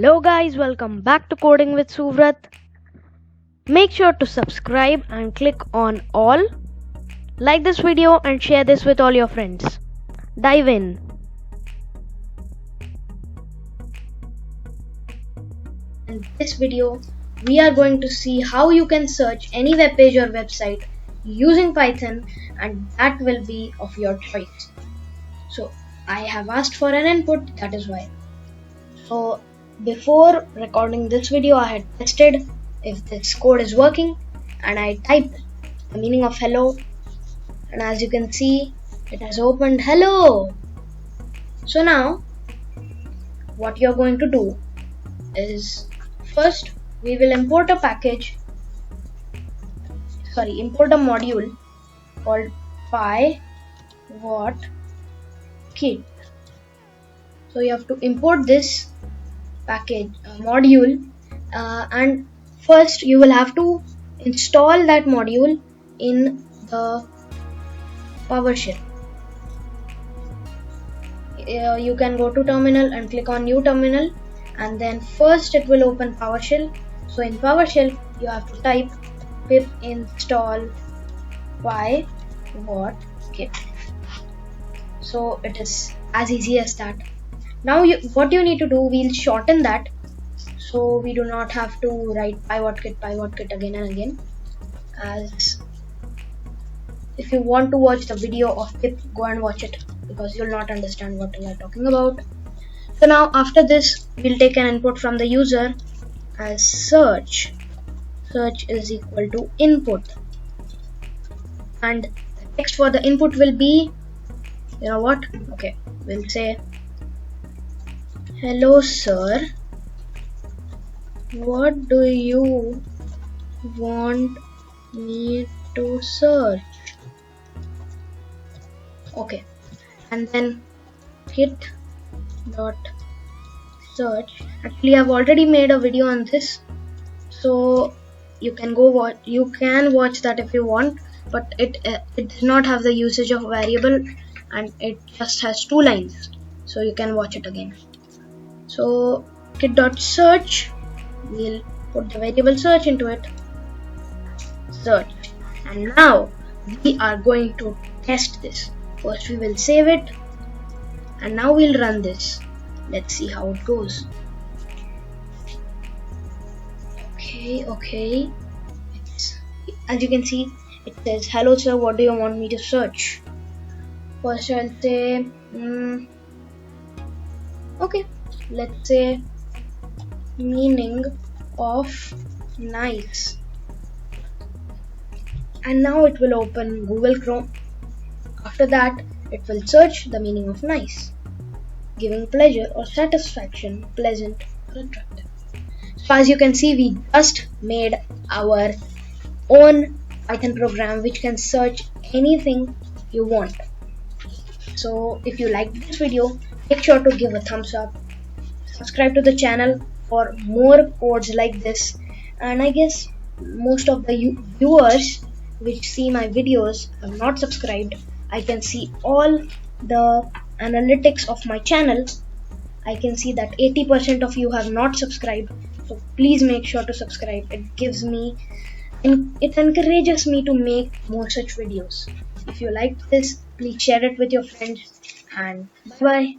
Hello guys, welcome back to Coding with Suvrat. Make sure to subscribe and click on all. Like this video and share this with all your friends. Dive in. In this video, we are going to see how you can search any web page or website using Python, and that will be of your choice. So I have asked for an input, that is why. So before recording this video, I had tested if this code is working, and I typed the meaning of hello, and as you can see, it has opened hello. So now what you're going to do is, first we will import a module called py.kit. So you have to import this module, and first you will have to install that module in the PowerShell. You can go to terminal and click on new terminal, and then first it will open PowerShell. So in PowerShell you have to type pip install py.kit. So it is as easy as that. Now what you need to do, we'll shorten that so we do not have to write py.kit again and again. As if you want to watch the video of pip, go and watch it, because you'll not understand what we are talking about. So now after this, we'll take an input from the user as search is equal to input, and the text for the input will be, we'll say, hello sir, what do you want me to search? Okay, and then kit dot search. Actually, I've already made a video on this, so you can watch that if you want, but it does not have the usage of variable, and it just has 2 lines, so you can watch it again. So kit.search, we'll put the variable search into it, search, and now we are going to test this. First we will save it, and now we'll run this. Let's see how it goes. Okay, as you can see, it says hello sir, what do you want me to search? First I'll say okay, let's say meaning of nice, and now it will open Google Chrome. After that, it will search the meaning of nice, giving pleasure or satisfaction, pleasant or attractive. So as you can see, we just made our own Python program which can search anything you want. So if you liked this video, make sure to give a thumbs up, subscribe to the channel for more codes like this, and I guess most of the viewers which see my videos have not subscribed. I can see all the analytics of my channel. I can see that 80% of you have not subscribed, so please make sure to subscribe. It encourages me to make more such videos. If you liked this, please share it with your friends, and bye bye.